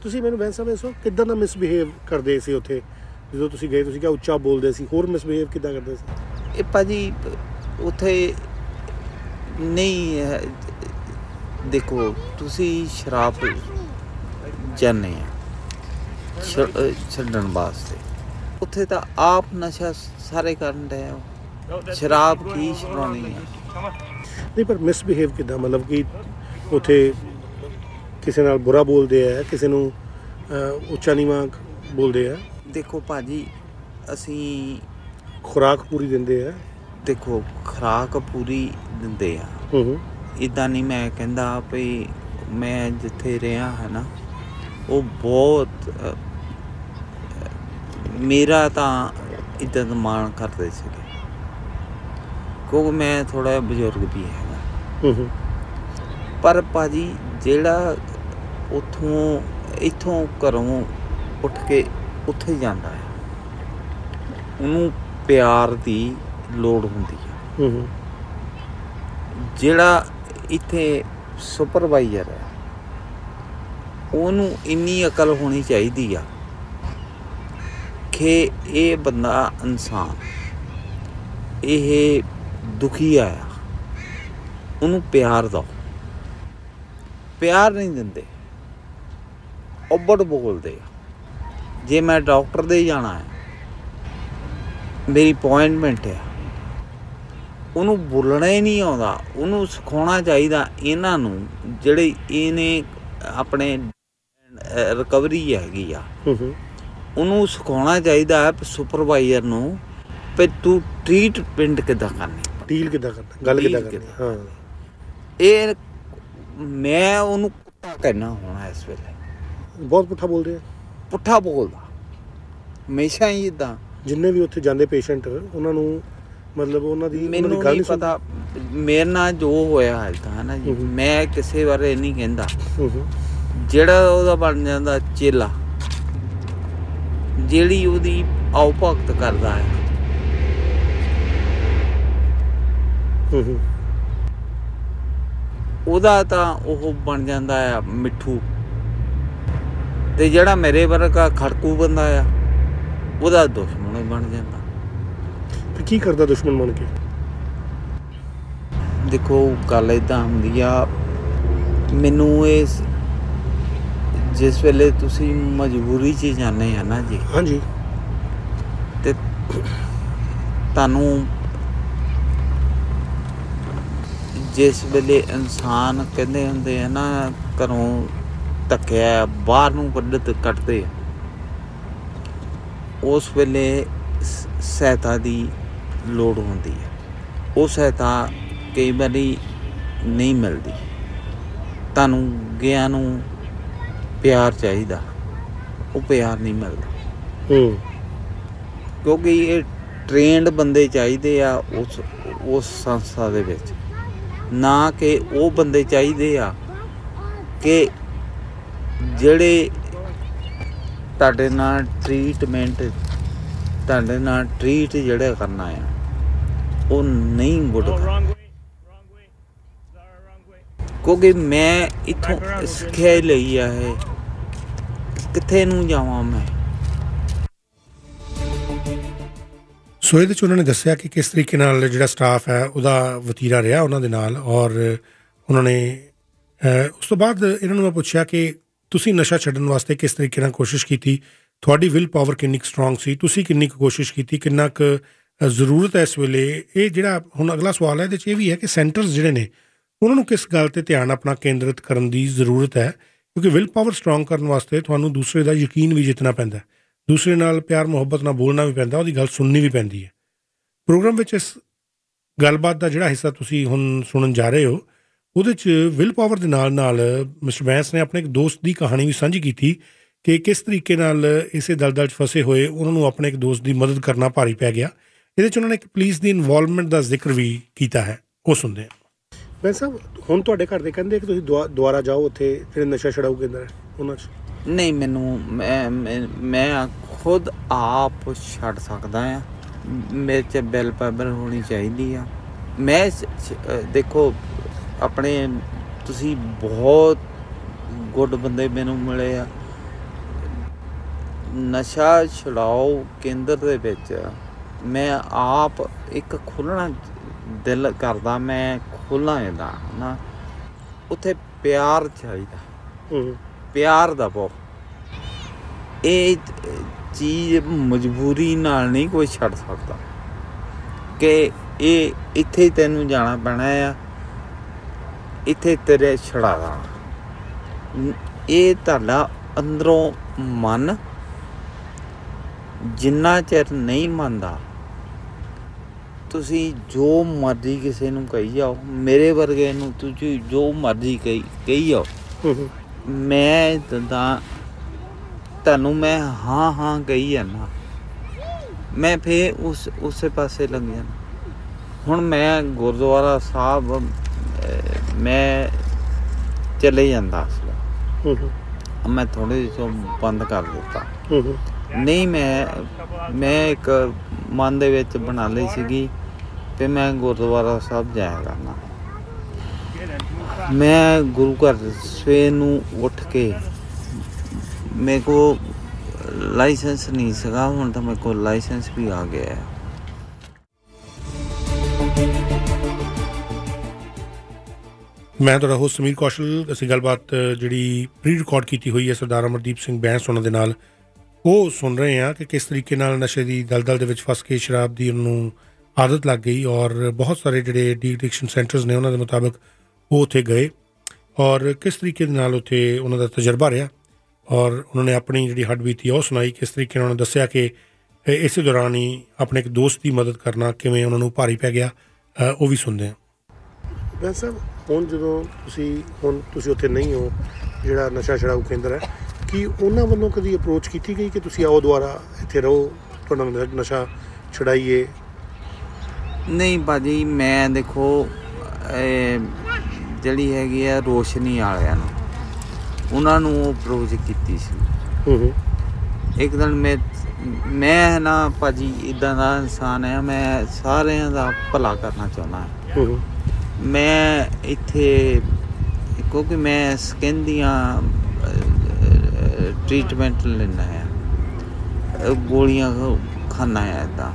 ਤੁਸੀਂ ਮੈਨੂੰ ਬੈਂਸ ਸਾਹਿਬ ਦੱਸੋ, ਕਿੱਦਾਂ ਦਾ ਮਿਸਬਿਹੇਵ ਕਰਦੇ ਸੀ ਉੱਥੇ ਜਦੋਂ ਤੁਸੀਂ ਗਏ? ਤੁਸੀਂ ਕਿਹਾ ਉੱਚਾ ਬੋਲਦੇ ਸੀ, ਹੋਰ ਮਿਸਬਿਹੇਵ ਕਿੱਦਾਂ ਕਰਦੇ ਸੀ? ਇਹ ਭਾਜੀ ਉੱਥੇ ਨਹੀਂ, ਦੇਖੋ ਤੁਸੀਂ ਸ਼ਰਾਬ ਚਾਹੁੰਦੇ ਆ ਛੱਡਣ ਵਾਸਤੇ। ਉੱਥੇ ਤਾਂ ਆਪ ਨਸ਼ਾ ਸਾਰੇ ਕਰਨ ਡਏ ਹੋ, ਸ਼ਰਾਬ ਕੀ ਛਡਾਉਣੀ ਆ। ਨਹੀਂ ਪਰ ਮਿਸਬਿਹੇਵ ਕਿੱਦਾਂ, ਮਤਲਬ ਕਿ ਉੱਥੇ ਕਿਸੇ ਨਾਲ ਬੁਰਾ ਬੋਲਦੇ ਆ, ਕਿਸੇ ਨੂੰ ਉੱਚਾ ਨੀਵਾਂ ਬੋਲਦੇ ਆ। ਦੇਖੋ ਭਾਜੀ, ਅਸੀਂ ਖੁਰਾਕ ਪੂਰੀ ਦਿੰਦੇ ਆ। ਦੇਖੋ ਖੁਰਾਕ ਪੂਰੀ ਦਿੰਦੇ ਆ, ਇੱਦਾਂ ਨਹੀਂ ਮੈਂ ਕਹਿੰਦਾ ਵੀ ਮੈਂ ਜਿੱਥੇ ਰਿਹਾ ਹੈ ਨਾ ਉਹ ਬਹੁਤ ਮੇਰਾ ਤਾਂ ਇੱਜ਼ਤ ਮਾਣ ਕਰਦੇ ਸੀਗੇ, ਕਿਉਂਕਿ ਮੈਂ ਥੋੜ੍ਹਾ ਜਿਹਾ ਬਜ਼ੁਰਗ ਵੀ ਹੈਗਾ। ਪਰ ਭਾਜੀ ਜਿਹੜਾ ਇੱਥੋਂ ਘਰੋਂ ਉੱਠ ਕੇ ਉੱਥੇ ਜਾਂਦਾ ਹੈ, ਉਹਨੂੰ ਪਿਆਰ ਦੀ ਲੋੜ ਹੁੰਦੀ ਹੈ। ਜਿਹੜਾ ਇੱਥੇ ਸੁਪਰਵਾਈਜ਼ਰ ਹੈ, ਉਹਨੂੰ ਇੰਨੀ ਅਕਲ ਹੋਣੀ ਚਾਹੀਦੀ ਆ ਕਿ ਇਹ ਬੰਦਾ ਇਨਸਾਨ, ਇਹ ਦੁਖੀ ਆਇਆ, ਉਹਨੂੰ ਪਿਆਰ ਦਿਓ। ਪਿਆਰ ਨਹੀਂ ਦਿੰਦੇ, ਉੱਬੜ ਬੋਲਦੇ ਆ। ਜੇ ਮੈਂ ਡਾਕਟਰ ਦੇ ਜਾਣਾ ਹੈ, ਮੇਰੀ ਅਪੁਆਇੰਟਮੈਂਟ ਹੈ, ਉਹਨੂੰ ਬੋਲਣਾ ਹੀ ਨਹੀਂ ਆਉਂਦਾ। ਉਹਨੂੰ ਸਿਖਾਉਣਾ ਚਾਹੀਦਾ ਇਹਨਾਂ ਨੂੰ, ਜਿਹੜੇ ਇਹਨੇ ਆਪਣੇ ਰਿਕਵਰੀ ਹੈਗੀ ਆ, ਉਹਨੂੰ ਸਿਖਾਉਣਾ ਚਾਹੀਦਾ ਹੈ ਸੁਪਰਵਾਈਜ਼ਰ ਨੂੰ ਵੀ ਤੂੰ ਟ੍ਰੀਟਮੈਂਟ ਕਿੱਦਾਂ ਕਰਨੀ, ਡੀਲ ਕਿੱਦਾਂ ਕਰਨਾ, ਗੱਲ ਕਿੱਦਾਂ ਕਰਨੀ। ਹਾਂ, ਇਹ ਮੈਂ ਉਹਨੂੰ ਕੁੱਤਾ ਕਹਿਣਾ ਹੋਣਾ ਇਸ ਵੇਲੇ। ਬਹੁਤ ਪੁੱਠਾ ਬੋਲਦੇ ਆ, ਪੁੱਠਾ ਬੋਲਦਾ ਹਮੇਸ਼ਾ ਹੀ ਇੱਦਾਂ। ਜਿੰਨੇ ਵੀ ਉੱਥੇ ਜਾਂਦੇ ਪੇਸ਼ੈਂਟ, ਉਹਨਾਂ ਨੂੰ ਮਤਲਬ ਉਹਨਾਂ ਦੀ ਮੈਨੂੰ ਨਹੀਂ ਪਤਾ, ਮੇਰੇ ਨਾਲ ਜੋ ਹੋਇਆ ਹੈ ਤਾਂ ਨਾ ਜੀ, ਮੈਂ ਕਿਸੇ ਬਾਰੇ ਨਹੀਂ ਕਹਿੰਦਾ। ਜਿਹੜਾ ਉਹਦਾ ਬਣ ਜਾਂਦਾ ਚੇਲਾ, ਜਿਹੜੀ ਉਹਦੀ ਆਓ ਭਗਤ ਕਰਦਾ ਹੈ, ਉਹਦਾ ਤਾਂ ਉਹ ਬਣ ਜਾਂਦਾ ਆ ਮਿੱਠੂ। ਤੇ ਜਿਹੜਾ ਮੇਰੇ ਵਰਗਾ ਖੜਕੂ ਬੰਦਾ ਆ, ਉਹਦਾ ਦੁਸ਼ਮਣ ਬਣ ਜਾਂਦਾ। ਕੀ ਕਰਦਾ ਦੁਸ਼ਮਣ ਬਣ ਕੇ? ਦੇਖੋ ਗੱਲ ਏਦਾਂ ਹੁੰਦੀ ਆ, ਮੈਨੂੰ ਇਹ ਜਿਸ ਵੇਲੇ ਤੁਸੀਂ ਮਜਬੂਰੀ 'ਚ ਜਾਂਦੇ ਆ ਨਾ ਜੀ, ਹਾਂਜੀ, ਤੇ ਤੁਹਾਨੂੰ ਜਿਸ ਵੇਲੇ ਇਨਸਾਨ ਕਹਿੰਦੇ ਹੁੰਦੇ ਆ ਨਾ, ਘਰੋਂ ਧੱਕਿਆ ਬਾਹਰ ਨੂੰ ਕੱਢਦੇ ਆ, ਉਸ ਵੇਲੇ ਸਹਾਇਤਾ ਦੀ ਲੋੜ ਹੁੰਦੀ ਹੈ। ਉਹ ਸਹਾਇਤਾ ਕਈ ਵਾਰੀ ਨਹੀਂ ਮਿਲਦੀ। ਤੁਹਾਨੂੰ ਗਿਆ ਨੂੰ ਪਿਆਰ ਚਾਹੀਦਾ, ਉਹ ਪਿਆਰ ਨਹੀਂ ਮਿਲਦਾ। ਕਿਉਂਕਿ ਇਹ ਟ੍ਰੇਨਡ ਬੰਦੇ ਚਾਹੀਦੇ ਆ ਉਸ ਸੰਸਥਾ ਦੇ ਵਿੱਚ, ਨਾ ਕਿ ਉਹ ਬੰਦੇ ਚਾਹੀਦੇ ਆ ਕਿ ਜਿਹੜੇ ਤੁਹਾਡੇ ਨਾਲ ਟ੍ਰੀਟ ਜਿਹੜਾ ਕਰਨਾ ਆ ਉਹ ਨਹੀਂ ਗੁੱਡ ਕਰਨਾ। ਕਿਉਂਕਿ ਮੈਂ ਇੱਥੋਂ ਸਿੱਖਿਆ ਹੀ ਲਈ ਆ, ਇਹ ਕਿੱਥੇ ਨੂੰ ਜਾਵਾਂ ਮੈਂ। ਸੋ ਇਹਦੇ 'ਚ ਉਹਨਾਂ ਨੇ ਦੱਸਿਆ ਕਿ ਕਿਸ ਤਰੀਕੇ ਨਾਲ ਜਿਹੜਾ ਸਟਾਫ ਹੈ ਉਹਦਾ ਵਤੀਰਾ ਰਿਹਾ ਉਹਨਾਂ ਦੇ ਨਾਲ। ਔਰ ਉਹਨਾਂ ਨੇ ਉਸ ਤੋਂ ਬਾਅਦ ਇਹਨਾਂ ਨੂੰ ਮੈਂ ਪੁੱਛਿਆ ਕਿ ਤੁਸੀਂ ਨਸ਼ਾ ਛੱਡਣ ਵਾਸਤੇ ਕਿਸ ਤਰੀਕੇ ਨਾਲ ਕੋਸ਼ਿਸ਼ ਕੀਤੀ, ਤੁਹਾਡੀ ਵਿਲ ਪਾਵਰ ਕਿੰਨੀ ਕੁ ਸਟਰੋਂਗ ਸੀ, ਤੁਸੀਂ ਕਿੰਨੀ ਕੁ ਕੋਸ਼ਿਸ਼ ਕੀਤੀ, ਕਿੰਨਾ ਕੁ ਜ਼ਰੂਰਤ ਹੈ ਇਸ ਵੇਲੇ। ਇਹ ਜਿਹੜਾ ਹੁਣ ਅਗਲਾ ਸਵਾਲ ਹੈ ਇਹਦੇ 'ਚ ਇਹ ਵੀ ਹੈ ਕਿ ਸੈਂਟਰਸ ਜਿਹੜੇ ਨੇ ਉਹਨਾਂ ਨੂੰ ਕਿਸ ਗੱਲ 'ਤੇ ਧਿਆਨ ਆਪਣਾ ਕੇਂਦਰਿਤ ਕਰਨ ਦੀ ਜ਼ਰੂਰਤ ਹੈ, ਕਿਉਂਕਿ ਵਿਲ ਪਾਵਰ ਸਟਰੋਂਗ ਕਰਨ ਵਾਸਤੇ ਤੁਹਾਨੂੰ ਦੂਸਰੇ ਦਾ ਯਕੀਨ ਵੀ ਜਿੱਤਣਾ ਪੈਂਦਾ, ਦੂਸਰੇ ਨਾਲ ਪਿਆਰ ਮੁਹੱਬਤ ਨਾਲ ਬੋਲਣਾ ਵੀ ਪੈਂਦਾ, ਉਹਦੀ ਗੱਲ ਸੁਣਨੀ ਵੀ ਪੈਂਦੀ ਹੈ। ਪ੍ਰੋਗਰਾਮ ਵਿੱਚ ਇਸ ਗੱਲਬਾਤ ਦਾ ਜਿਹੜਾ ਹਿੱਸਾ ਤੁਸੀਂ ਹੁਣ ਸੁਣਨ ਜਾ ਰਹੇ ਹੋ, ਉਹਦੇ 'ਚ ਵਿਲ ਪਾਵਰ ਦੇ ਨਾਲ ਨਾਲ ਮਿਸਟਰ ਬੈਂਸ ਨੇ ਆਪਣੇ ਇੱਕ ਦੋਸਤ ਦੀ ਕਹਾਣੀ ਵੀ ਸਾਂਝੀ ਕੀਤੀ ਕਿ ਕਿਸ ਤਰੀਕੇ ਨਾਲ ਇਸੇ ਦਲਦਲ 'ਚ ਫਸੇ ਹੋਏ ਉਹਨਾਂ ਨੂੰ ਆਪਣੇ ਇੱਕ ਦੋਸਤ ਦੀ ਮਦਦ ਕਰਨਾ ਭਾਰੀ ਪੈ ਗਿਆ। ਇਹਦੇ 'ਚ ਉਹਨਾਂ ਨੇ ਇੱਕ ਪੁਲਿਸ ਦੀ ਇਨਵੋਲਵਮੈਂਟ ਦਾ ਜ਼ਿਕਰ ਵੀ ਕੀਤਾ ਹੈ, ਉਹ ਸੁਣਦੇ ਹਾਂ। ਬੈਂਸ ਸਾਹਿਬ, ਹੁਣ ਤੁਹਾਡੇ ਘਰ ਦੇ ਕਹਿੰਦੇ ਕਿ ਤੁਸੀਂ ਦੁਆਰਾ ਜਾਓ ਉੱਥੇ ਜਿਹੜੇ ਨਸ਼ਾ ਛਡਾਊ ਕੇਂਦਰ ਹੈ ਉਹਨਾਂ 'ਚ। ਨਹੀਂ, ਮੈਨੂੰ ਮੈਂ ਖੁਦ ਆਪ ਛੱਡ ਸਕਦਾ ਹਾਂ, ਮੇਰੇ 'ਚ ਬਿਲ ਪਾਵਰ ਹੋਣੀ ਚਾਹੀਦੀ ਆ। ਮੈਂ ਦੇਖੋ ਆਪਣੇ ਤੁਸੀਂ ਬਹੁਤ ਗੁੱਡ ਬੰਦੇ ਮੈਨੂੰ ਮਿਲੇ ਆ। ਨਸ਼ਾ ਛੁਡਾਓ ਕੇਂਦਰ ਦੇ ਵਿੱਚ ਮੈਂ ਆਪ ਇੱਕ ਖੁੱਲ੍ਹਣਾ ਦਿਲ ਕਰਦਾ, ਮੈਂ ਖੁੱਲ੍ਹਾਂ ਇਹਦਾ ਨਾ। ਉੱਥੇ ਪਿਆਰ ਚਾਹੀਦਾ, ਪਿਆਰ ਦੇਵੋ, ਇਹ ਚੀਜ਼ ਮਜਬੂਰੀ ਨਾਲ ਨਹੀਂ ਕੋਈ ਛੱਡ ਸਕਦਾ ਕਿ ਇਹ ਇੱਥੇ ਤੈਨੂੰ ਜਾਣਾ ਪੈਣਾ ਆ, ਇੱਥੇ ਤੇਰੇ ਛੜਾ ਦੇਣਾ। ਇਹ ਤੁਹਾਡਾ ਅੰਦਰੋਂ ਮਨ ਜਿੰਨਾ ਚਿਰ ਨਹੀਂ ਮੰਨਦਾ, ਤੁਸੀਂ ਜੋ ਮਰਜ਼ੀ ਕਿਸੇ ਨੂੰ ਕਹੀ ਜਾਓ, ਮੇਰੇ ਵਰਗੇ ਨੂੰ ਤੁਸੀਂ ਜੋ ਮਰਜ਼ੀ ਕਹੀ ਜਾਓ, ਮੈਂ ਤਾਂ ਤੁਹਾਨੂੰ ਮੈਂ ਹਾਂ ਕਹੀ ਜਾਂਦਾ, ਮੈਂ ਫਿਰ ਉਸੇ ਪਾਸੇ ਲੱਗ ਜਾਣਾ। ਹੁਣ ਮੈਂ ਗੁਰਦੁਆਰਾ ਸਾਹਿਬ ਮੈਂ ਚਲੇ ਜਾਂਦਾ ਸੀ, ਮੈਂ ਥੋੜ੍ਹੇ ਜਿਹੇ ਤੋਂ ਬੰਦ ਕਰ ਦਿੱਤਾ। ਨਹੀਂ, ਮੈਂ ਇੱਕ ਮਨ ਦੇ ਵਿੱਚ ਬਣਾ ਲਈ ਸੀਗੀ ਕਿ ਮੈਂ ਗੁਰਦੁਆਰਾ ਸਾਹਿਬ ਜਾਇਆ ਕਰਨਾ। ਮੈਂ ਗੁਰੂ ਘਰ ਸਵੇਰ ਨੂੰ ਉੱਠ ਕੇ, ਮੇਰੇ ਕੋਲ ਲਾਇਸੈਂਸ ਨਹੀਂ ਸੀਗਾ, ਹੁਣ ਤਾਂ ਮੇਰੇ ਕੋਲ ਲਾਇਸੈਂਸ ਵੀ ਆ ਗਿਆ ਹੈ। ਮੈਂ ਤੁਹਾਡਾ ਹੋਸਟ ਸਮੀਰ ਕੌਸ਼ਲ। ਅਸੀਂ ਗੱਲਬਾਤ ਜਿਹੜੀ ਪ੍ਰੀ ਰਿਕਾਰਡ ਕੀਤੀ ਹੋਈ ਹੈ ਸਰਦਾਰ ਅਮਰਦੀਪ ਸਿੰਘ ਬੈਂਸ ਉਹਨਾਂ ਦੇ ਨਾਲ, ਉਹ ਸੁਣ ਰਹੇ ਹਾਂ ਕਿ ਕਿਸ ਤਰੀਕੇ ਨਾਲ ਨਸ਼ੇ ਦੀ ਦਲਦਲ ਦੇ ਵਿੱਚ ਫਸ ਕੇ ਸ਼ਰਾਬ ਦੀ ਉਹਨੂੰ ਆਦਤ ਲੱਗ ਗਈ, ਔਰ ਬਹੁਤ ਸਾਰੇ ਜਿਹੜੇ ਡੀ ਐਡਿਕਸ਼ਨ ਸੈਂਟਰਸ ਨੇ ਉਹਨਾਂ ਦੇ ਮੁਤਾਬਕ ਉਹ ਉੱਥੇ ਗਏ, ਔਰ ਕਿਸ ਤਰੀਕੇ ਦੇ ਨਾਲ ਉੱਥੇ ਉਹਨਾਂ ਦਾ ਤਜਰਬਾ ਰਿਹਾ, ਔਰ ਉਹਨਾਂ ਨੇ ਆਪਣੀ ਜਿਹੜੀ ਹੱਡਬੀਤੀ ਉਹ ਸੁਣਾਈ। ਕਿਸ ਤਰੀਕੇ ਨਾਲ ਉਹਨਾਂ ਦੱਸਿਆ ਕਿ ਇਸੇ ਦੌਰਾਨ ਹੀ ਆਪਣੇ ਇੱਕ ਦੋਸਤ ਦੀ ਮਦਦ ਕਰਨਾ ਕਿਵੇਂ ਉਹਨਾਂ ਨੂੰ ਭਾਰੀ ਪੈ ਗਿਆ, ਉਹ ਵੀ ਸੁਣਦੇ ਹਾਂ। ਬੈਂਸ ਸਾਹਿਬ, ਹੁਣ ਜਦੋਂ ਤੁਸੀਂ ਉੱਥੇ ਨਹੀਂ ਹੋ, ਜਿਹੜਾ ਨਸ਼ਾ ਛੁਡਾਊ ਕੇਂਦਰ ਹੈ, ਕੀ ਉਹਨਾਂ ਵੱਲੋਂ ਕਦੀ ਅਪਰੋਚ ਕੀਤੀ ਗਈ ਕਿ ਤੁਸੀਂ ਆਓ ਦੁਬਾਰਾ ਇੱਥੇ ਰਹੋ, ਤੁਹਾਡਾ ਨਸ਼ਾ ਛੁਡਾਈਏ? ਨਹੀਂ ਭਾਜੀ, ਮੈਂ ਦੇਖੋ ਜਿਹੜੀ ਹੈਗੀ ਆ ਰੋਸ਼ਨੀ ਵਾਲਿਆਂ ਨੂੰ, ਉਹਨਾਂ ਨੂੰ ਅਪਰੋਚ ਕੀਤੀ ਸੀ। ਇੱਕ ਦਿਨ ਮੈਂ ਨਾ ਭਾਜੀ ਇੱਦਾਂ ਦਾ ਇਨਸਾਨ ਹੈ, ਮੈਂ ਸਾਰਿਆਂ ਦਾ ਭਲਾ ਕਰਨਾ ਚਾਹੁੰਦਾ ਹਾਂ। ਮੈਂ ਇੱਥੇ ਕਿਉਂਕਿ ਮੈਂ ਸਕਿਨ ਦੀਆਂ ਟ੍ਰੀਟਮੈਂਟ ਲੈਂਦਾ ਆ, ਗੋਲੀਆਂ ਖਾਂਦਾ ਆ ਇੱਦਾਂ,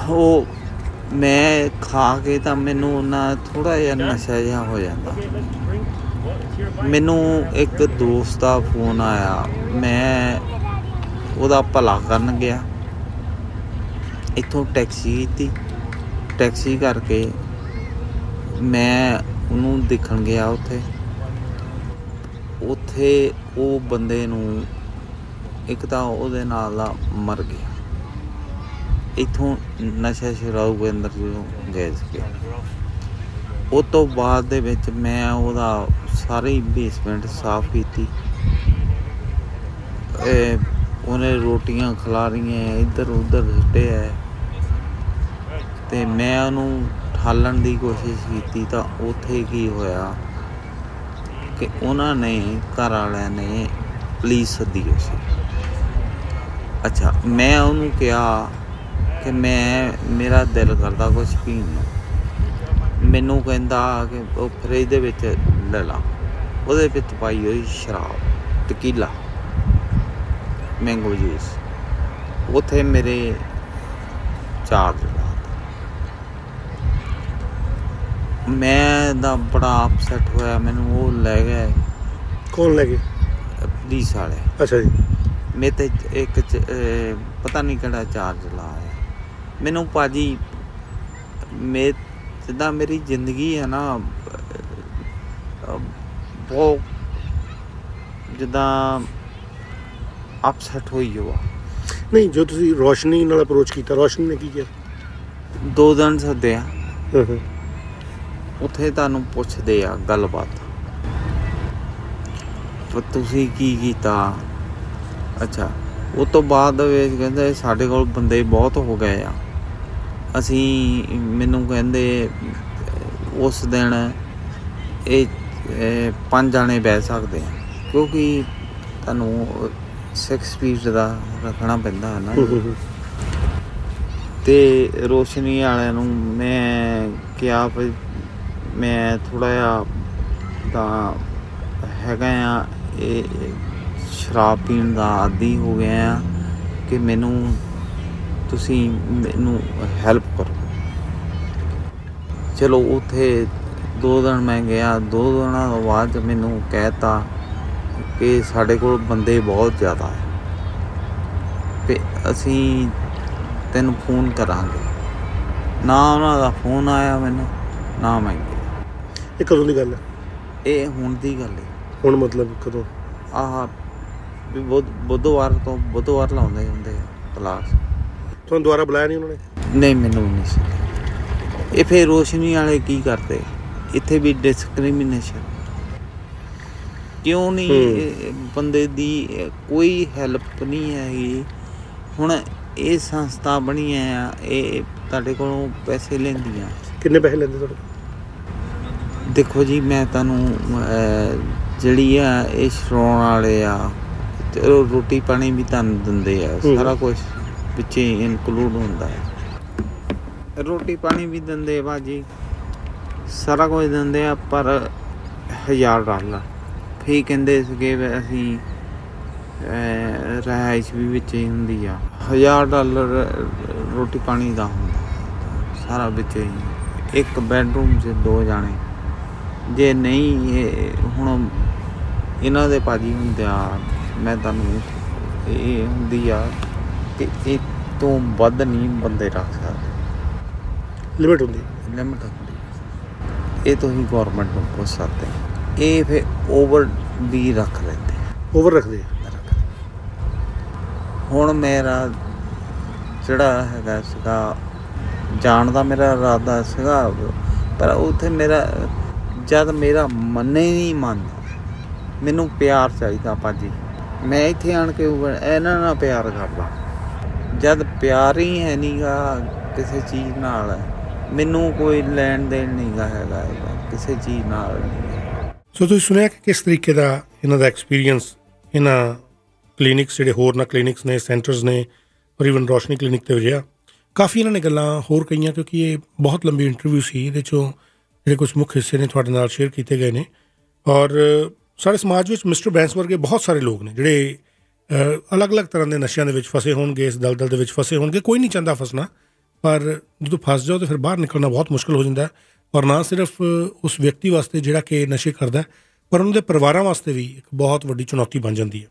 ਉਹ ਮੈਂ ਖਾ ਕੇ ਤਾਂ ਮੈਨੂੰ ਉਹਨਾਂ ਥੋੜ੍ਹਾ ਜਿਹਾ ਨਸ਼ਾ ਜਿਹਾ ਹੋ ਜਾਂਦਾ। ਮੈਨੂੰ ਇੱਕ ਦੋਸਤ ਦਾ ਫੋਨ ਆਇਆ, ਮੈਂ ਉਹਦਾ ਭਲਾ ਕਰਨ ਗਿਆ, ਇੱਥੋਂ ਟੈਕਸੀ ਕੀਤੀ, ਟੈਕਸੀ ਕਰਕੇ ਮੈਂ ਉਹਨੂੰ ਦੇਖਣ ਗਿਆ। ਉੱਥੇ ਉਹ ਬੰਦੇ ਨੂੰ ਇੱਕ ਤਾਂ ਉਹਦੇ ਨਾਲ ਦਾ ਮਰ ਗਿਆ। ਇੱਥੋਂ ਨਸ਼ਾ ਛੁਡਾਊ ਕੇਂਦਰ ਜਦੋਂ ਗਏ ਸੀਗੇ, ਉਹ ਤੋਂ ਬਾਅਦ ਦੇ ਵਿੱਚ ਮੈਂ ਉਹਦਾ ਸਾਰੀ ਬੇਸਮੈਂਟ ਸਾਫ਼ ਕੀਤੀ, ਉਹਨੇ ਰੋਟੀਆਂ ਖਿਲਾਰੀਆਂ ਇੱਧਰ ਉੱਧਰ ਸੁੱਟਿਆ, ਅਤੇ ਮੈਂ ਉਹਨੂੰ ਠਾਲਣ ਦੀ ਕੋਸ਼ਿਸ਼ ਕੀਤੀ। ਤਾਂ ਉੱਥੇ ਕੀ ਹੋਇਆ ਕਿ ਉਹਨਾਂ ਨੇ ਘਰ ਵਾਲਿਆਂ ਨੇ ਪੁਲਿਸ ਸੱਦੀ ਹੋਈ ਸੀ। ਅੱਛਾ, ਮੈਂ ਉਹਨੂੰ ਕਿਹਾ ਕਿ ਮੇਰਾ ਦਿਲ ਕਰਦਾ ਕੁਛ ਪੀਣ ਨੂੰ। ਮੈਨੂੰ ਕਹਿੰਦਾ ਕਿ ਉਹ ਫਰਿੱਜ ਦੇ ਵਿੱਚ ਲੈ ਲਾ, ਉਹਦੇ ਵਿੱਚ ਪਾਈ ਹੋਈ ਸ਼ਰਾਬ, ਟਕੀਲਾ, ਮੈਂਗੋ ਜੂਸ, ਉੱਥੇ ਮੇਰੇ ਚਾਰਜ ਲਾ। ਮੈਂ ਤਾਂ ਬੜਾ ਅਪਸੈਟ ਹੋਇਆ, ਮੈਨੂੰ ਉਹ ਲੈ ਗਏ। ਕੌਣ ਲੈ ਗਏ? ਪੁਲਿਸ ਵਾਲੇ। ਅੱਛਾ ਜੀ। ਮੇਰੇ 'ਤੇ ਇੱਕ ਪਤਾ ਨਹੀਂ ਕਿਹੜਾ ਚਾਰਜ ਲਾਇਆ ਮੈਨੂੰ ਭਾਜੀ। ਜਿੱਦਾਂ ਮੇਰੀ ਜ਼ਿੰਦਗੀ ਹੈ ਨਾ, ਬਹੁਤ ਜਿੱਦਾਂ ਅਪਸੈਟ ਹੋਈ ਹੋਆ। ਨਹੀਂ, ਜੋ ਤੁਸੀਂ ਰੋਸ਼ਨੀ ਨਾਲ ਅਪਰੋਚ ਕੀਤਾ, ਰੋਸ਼ਨੀ ਨੇ ਕੀ ਕਿਹਾ? 2 ਦਿਨ ਸੱਦਿਆ, ਉੱਥੇ ਤੁਹਾਨੂੰ ਪੁੱਛਦੇ ਆ ਗੱਲਬਾਤ, ਤੁਸੀਂ ਕੀ ਕੀਤਾ। ਅੱਛਾ, ਉਹ ਤੋਂ ਬਾਅਦ ਵਿੱਚ ਕਹਿੰਦੇ ਸਾਡੇ ਕੋਲ ਬੰਦੇ ਬਹੁਤ ਹੋ ਗਏ ਆ, ਮੈਨੂੰ ਕਹਿੰਦੇ ਉਸ ਦਿਨ ਇਹ 5 ਜਾਣੇ ਬਹਿ ਸਕਦੇ ਆ, ਕਿਉਂਕਿ ਤੁਹਾਨੂੰ 6 ਫੀਟ ਦਾ ਰੱਖਣਾ ਪੈਂਦਾ ਹੈ ਨਾ। ਅਤੇ ਰੋਸ਼ਨੀ ਵਾਲਿਆਂ ਨੂੰ ਮੈਂ ਕਿਹਾ ਵੀ ਮੈਂ ਥੋੜ੍ਹਾ ਜਿਹਾ ਤਾਂ ਹੈਗਾ ਆ, ਇਹ ਸ਼ਰਾਬ ਪੀਣ ਦਾ ਆਦੀ ਹੋ ਗਿਆ ਆ, ਕਿ ਤੁਸੀਂ ਮੈਨੂੰ ਹੈਲਪ ਕਰੋ। ਚਲੋ ਉੱਥੇ 2 ਦਿਨ ਮੈਂ ਗਿਆ। 2 ਦਿਨਾਂ ਤੋਂ ਬਾਅਦ ਮੈਨੂੰ ਕਹਿ ਤਾ ਕਿ ਸਾਡੇ ਕੋਲ ਬੰਦੇ ਬਹੁਤ ਜ਼ਿਆਦਾ ਹੈ ਅਤੇ ਅਸੀਂ ਤੈਨੂੰ ਫੋਨ ਕਰਾਂਗੇ। ਨਾ ਉਹਨਾਂ ਦਾ ਫੋਨ ਆਇਆ ਮੈਨੂੰ, ਨਾ ਮੈਂ ਗਿਆ। ਇਹ ਕਦੋਂ ਦੀ ਗੱਲ ਹੈ? ਇਹ ਹੁਣ ਦੀ ਗੱਲ ਹੈ। ਹੁਣ ਮਤਲਬ ਕਦੋਂ? ਆਹ ਵੀ ਬੁੱਧਵਾਰ ਲਾਉਂਦੇ ਹੁੰਦੇ ਆ ਕਲਾਸ। ਤੁਹਾਨੂੰ ਦੁਬਾਰਾ ਬੁਲਾਇਆ ਨਹੀਂ ਉਹਨਾਂ ਨੇ? ਨਹੀਂ, ਮੈਨੂੰ ਨਹੀਂ ਸੀ। ਇਹ ਫਿਰ ਰੋਸ਼ਨੀ ਵਾਲੇ ਕੀ ਕਰਦੇ ਇੱਥੇ ਵੀ ਡਿਸਕ੍ਰਿਮੀਨੇਸ਼ਨ ਕਿਉਂ ਨਹੀਂ? ਬੰਦੇ ਦੀ ਕੋਈ ਹੈਲਪ ਨਹੀਂ ਹੈਗੀ। ਹੁਣ ਇਹ ਸੰਸਥਾ ਬਣੀ ਆ, ਇਹ ਤੁਹਾਡੇ ਕੋਲੋਂ ਪੈਸੇ ਲੈਂਦੀਆਂ। ਕਿੰਨੇ ਪੈਸੇ ਲੈਂਦੇ ਤੁਹਾਡੇ? ਦੇਖੋ ਜੀ, ਮੈਂ ਤੁਹਾਨੂੰ ਜਿਹੜੀ ਆ ਇਹ ਛਡਾਉਣ ਵਾਲੇ ਆ, ਚਲੋ ਰੋਟੀ ਪਾਣੀ ਵੀ ਤੁਹਾਨੂੰ ਦਿੰਦੇ ਆ, ਸਾਰਾ ਕੁਛ ਵਿੱਚੇ ਇਨਕਲੂਡ ਹੁੰਦਾ ਹੈ। ਰੋਟੀ ਪਾਣੀ ਵੀ ਦਿੰਦੇ ਭਾਜੀ, ਸਾਰਾ ਕੁਝ ਦਿੰਦੇ ਆ, ਪਰ $1000 ਫਿਰ ਕਹਿੰਦੇ ਸੀਗੇ ਅਸੀਂ ਰਿਹਾਇਸ਼ ਵੀ ਵਿੱਚ ਹੀ ਹੁੰਦੀ ਆ। $1000 ਰੋਟੀ ਪਾਣੀ ਦਾ ਹੁੰਦਾ, ਸਾਰਾ ਵਿੱਚ ਹੀ। ਇੱਕ ਬੈਡਰੂਮ 'ਚ 2 ਜਾਣੇ। ਜੇ ਨਹੀਂ ਹੁਣ ਇਹਨਾਂ ਦੇ ਭਾਜੀ ਹੁੰਦੇ ਆ, ਮੈਂ ਤੁਹਾਨੂੰ ਇਹ ਹੁੰਦੀ ਆ ਕਿ ਇਹ ਤੋਂ ਵੱਧ ਨਹੀਂ ਬੰਦੇ ਰੱਖ ਸਕਦੇ। ਲਿਮਿਟ ਹੁੰਦੀ? ਲਿਮਿਟ ਹੁੰਦੀ। ਇਹ ਤੁਸੀਂ ਗੌਰਮੈਂਟ ਨੂੰ ਪੁੱਛ ਸਕਦੇ। ਇਹ ਫਿਰ ਓਵਰ ਵੀ ਰੱਖ ਲੈਂਦੇ। ਓਵਰ ਰੱਖਦੇ? ਹੁਣ ਮੇਰਾ ਜਿਹੜਾ ਹੈਗਾ ਸੀਗਾ ਜਾਣ ਦਾ ਮੇਰਾ ਇਰਾਦਾ ਸੀਗਾ, ਪਰ ਉੱਥੇ ਮੇਰਾ ਮੰਨੇ ਨਹੀਂ ਮੰਨਦਾ। ਮੈਨੂੰ ਪਿਆਰ ਚਾਹੀਦਾ ਭਾਜੀ। ਮੈਂ ਇੱਥੇ ਆਣ ਕੇ ਇਹਨਾਂ ਨਾਲ ਪਿਆਰ ਕਰਦਾ, ਜਦ ਪਿਆਰ ਹੀ ਹੈ ਨਹੀਂ ਗਾ ਕਿਸੇ ਚੀਜ਼ ਨਾਲ। ਮੈਨੂੰ ਕੋਈ ਲੈਣ ਦੇਣ ਨਹੀਂ ਗਾ ਹੈਗਾ ਕਿਸੇ ਚੀਜ਼ ਨਾਲ ਨਹੀਂ। ਸੋ ਤੁਸੀਂ ਸੁਣਿਆ ਕਿ ਕਿਸ ਤਰੀਕੇ ਦਾ ਇਹਨਾਂ ਦਾ ਐਕਸਪੀਰੀਅੰਸ ਇਹਨਾਂ ਕਲੀਨਿਕਸ ਜਿਹੜੇ ਹੋਰ ਨਾ ਕਲੀਨਿਕਸ ਨੇ, ਸੈਂਟਰਸ ਨੇ, ਔਰ ਈਵਨ ਰੋਸ਼ਨੀ ਕਲੀਨਿਕ 'ਤੇ ਵਜਿਆ। ਕਾਫੀ ਇਹਨਾਂ ਨੇ ਗੱਲਾਂ ਹੋਰ ਕਹੀਆਂ, ਕਿਉਂਕਿ ਇਹ ਬਹੁਤ ਲੰਬੀ ਇੰਟਰਵਿਊ ਸੀ। ਇਹਦੇ 'ਚੋਂ ਜਿਹੜੇ ਕੁਛ ਮੁੱਖ ਹਿੱਸੇ ਨੇ ਤੁਹਾਡੇ ਨਾਲ ਸ਼ੇਅਰ ਕੀਤੇ ਗਏ ਨੇ। ਔਰ ਸਾਡੇ ਸਮਾਜ ਵਿੱਚ ਮਿਸਟਰ ਬੈਂਸ ਵਰਗੇ ਬਹੁਤ ਸਾਰੇ ਲੋਕ ਨੇ ਜਿਹੜੇ ਅਲੱਗ-ਅਲੱਗ ਤਰ੍ਹਾਂ ਦੇ ਨਸ਼ਿਆਂ ਦੇ ਵਿੱਚ ਫਸੇ ਹੋਣਗੇ, ਇਸ ਦਲਦਲ ਦੇ ਵਿੱਚ ਫਸੇ ਹੋਣਗੇ। ਕੋਈ ਨਹੀਂ ਚਾਹੁੰਦਾ ਫਸਣਾ, ਪਰ ਜਦੋਂ ਫਸ ਜਾਓ ਤਾਂ ਫਿਰ ਬਾਹਰ ਨਿਕਲਣਾ ਬਹੁਤ ਮੁਸ਼ਕਿਲ ਹੋ ਜਾਂਦਾ। ਔਰ ਨਾ ਸਿਰਫ ਉਸ ਵਿਅਕਤੀ ਵਾਸਤੇ ਜਿਹੜਾ ਕਿ ਨਸ਼ੇ ਕਰਦਾ, ਪਰ ਉਹਨਾਂ ਦੇ ਪਰਿਵਾਰਾਂ ਵਾਸਤੇ ਵੀ ਇੱਕ ਬਹੁਤ ਵੱਡੀ ਚੁਣੌਤੀ ਬਣ ਜਾਂਦੀ ਹੈ।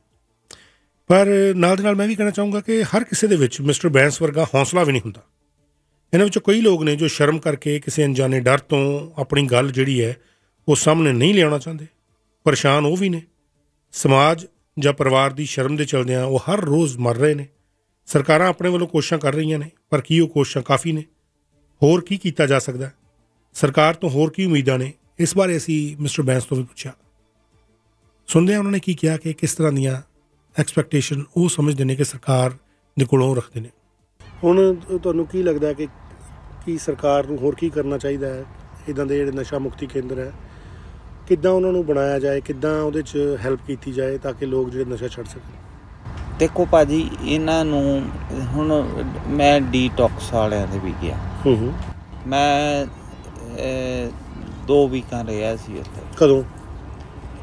ਪਰ ਨਾਲ ਦੇ ਨਾਲ ਮੈਂ ਵੀ ਕਹਿਣਾ ਚਾਹੂੰਗਾ ਕਿ ਹਰ ਕਿਸੇ ਦੇ ਵਿੱਚ ਮਿਸਟਰ ਬੈਂਸ ਵਰਗਾ ਹੌਸਲਾ ਵੀ ਨਹੀਂ ਹੁੰਦਾ। ਇਹਨਾਂ ਵਿੱਚੋਂ ਕਈ ਲੋਕ ਨੇ ਜੋ ਸ਼ਰਮ ਕਰਕੇ ਕਿਸੇ ਅਣਜਾਣੇ ਡਰ ਤੋਂ ਆਪਣੀ ਗੱਲ ਜਿਹੜੀ ਹੈ ਉਹ ਸਾਹਮਣੇ ਨਹੀਂ ਲਿਆਉਣਾ ਚਾਹੁੰਦੇ। ਪਰੇਸ਼ਾਨ ਉਹ ਵੀ ਨੇ। ਸਮਾਜ ਜਾਂ ਪਰਿਵਾਰ ਦੀ ਸ਼ਰਮ ਦੇ ਚਲਦਿਆਂ ਉਹ ਹਰ ਰੋਜ਼ ਮਰ ਰਹੇ ਨੇ। ਸਰਕਾਰਾਂ ਆਪਣੇ ਵੱਲੋਂ ਕੋਸ਼ਿਸ਼ਾਂ ਕਰ ਰਹੀਆਂ ਨੇ, ਪਰ ਕੀ ਉਹ ਕੋਸ਼ਿਸ਼ਾਂ ਕਾਫੀ ਨੇ? ਹੋਰ ਕੀ ਕੀਤਾ ਜਾ ਸਕਦਾ? ਸਰਕਾਰ ਤੋਂ ਹੋਰ ਕੀ ਉਮੀਦਾਂ ਨੇ? ਇਸ ਬਾਰੇ ਅਸੀਂ ਮਿਸਟਰ ਬੈਂਸ ਤੋਂ ਵੀ ਪੁੱਛਿਆ। ਸੁਣਦੇ ਹਾਂ ਉਹਨਾਂ ਨੇ ਕੀ ਕਿਹਾ ਕਿ ਕਿਸ ਤਰ੍ਹਾਂ ਦੀਆਂ ਐਕਸਪੈਕਟੇਸ਼ਨ ਉਹ ਸਮਝਦੇ ਨੇ ਕਿ ਸਰਕਾਰ ਦੇ ਕੋਲੋਂ ਰੱਖਦੇ ਨੇ। ਹੁਣ ਤੁਹਾਨੂੰ ਕੀ ਲੱਗਦਾ ਕਿ ਕੀ ਸਰਕਾਰ ਨੂੰ ਹੋਰ ਕੀ ਕਰਨਾ ਚਾਹੀਦਾ ਹੈ? ਇੱਦਾਂ ਦੇ ਜਿਹੜੇ ਨਸ਼ਾ ਮੁਕਤੀ ਕੇਂਦਰ ਹੈ, ਕਿੱਦਾਂ ਉਹਨਾਂ ਨੂੰ ਬਣਾਇਆ ਜਾਏ, ਕਿੱਦਾਂ ਉਹਦੇ 'ਚ ਹੈਲਪ ਕੀਤੀ ਜਾਏ ਤਾਂ ਕਿ ਲੋਕ ਜਿਹੜੇ ਨਸ਼ਾ ਛੱਡ ਸਕਣ? ਦੇਖੋ ਭਾਜੀ, ਇਹਨਾਂ ਨੂੰ ਹੁਣ ਮੈਂ ਡੀਟੌਕਸ ਵਾਲਿਆਂ ਦੇ ਵੀ ਗਿਆ। ਮੈਂ 2 ਵੀਕਾਂ ਰਿਹਾ ਸੀ ਉੱਥੇ। ਕਦੋਂ?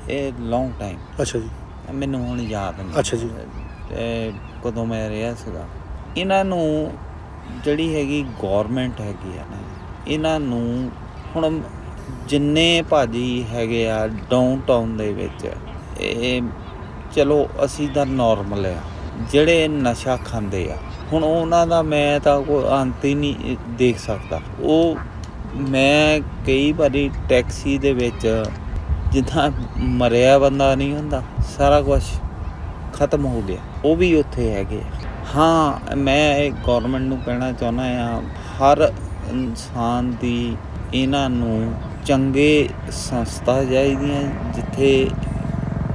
ਇਹ ਲੌਂਗ ਟਾਈਮ। ਅੱਛਾ ਜੀ। ਮੈਨੂੰ ਹੁਣ ਯਾਦ ਨਹੀਂ। ਅੱਛਾ ਜੀ। ਕਦੋਂ ਮੈਂ ਰਿਹਾ ਸੀਗਾ। ਇਹਨਾਂ ਨੂੰ ਜਿਹੜੀ ਹੈਗੀ ਗੌਰਮੈਂਟ ਹੈਗੀ ਆ ਨਾ, ਇਹਨਾਂ ਨੂੰ ਹੁਣ ਜਿੰਨੇ ਭਾਜੀ ਹੈਗੇ ਆ ਡਾਊਨ ਟਾਊਨ ਦੇ ਵਿੱਚ, ਇਹ ਚਲੋ ਅਸੀਂ ਤਾਂ ਨੋਰਮਲ ਆ। ਜਿਹੜੇ ਨਸ਼ਾ ਖਾਂਦੇ ਆ, ਹੁਣ ਉਹਨਾਂ ਦਾ ਮੈਂ ਤਾਂ ਕੋਈ ਅੰਤ ਹੀ ਨਹੀਂ ਦੇਖ ਸਕਦਾ। ਉਹ ਮੈਂ ਕਈ ਵਾਰੀ ਟੈਕਸੀ ਦੇ ਵਿੱਚ ਜਿੱਦਾਂ ਮਰਿਆ ਬੰਦਾ ਨਹੀਂ ਹੁੰਦਾ, ਸਾਰਾ ਕੁਛ ਖਤਮ ਹੋ ਗਿਆ, ਉਹ ਵੀ ਉੱਥੇ ਹੈਗੇ ਆ। ਹਾਂ, ਮੈਂ ਇਹ ਗੌਰਮੈਂਟ ਨੂੰ ਕਹਿਣਾ ਚਾਹੁੰਦਾ ਹਾਂ, ਹਰ ਇਨਸਾਨ ਦੀ ਇਹਨਾਂ ਨੂੰ ਚੰਗੇ ਸੰਸਥਾ ਚਾਹੀਦੀਆਂ ਜਿੱਥੇ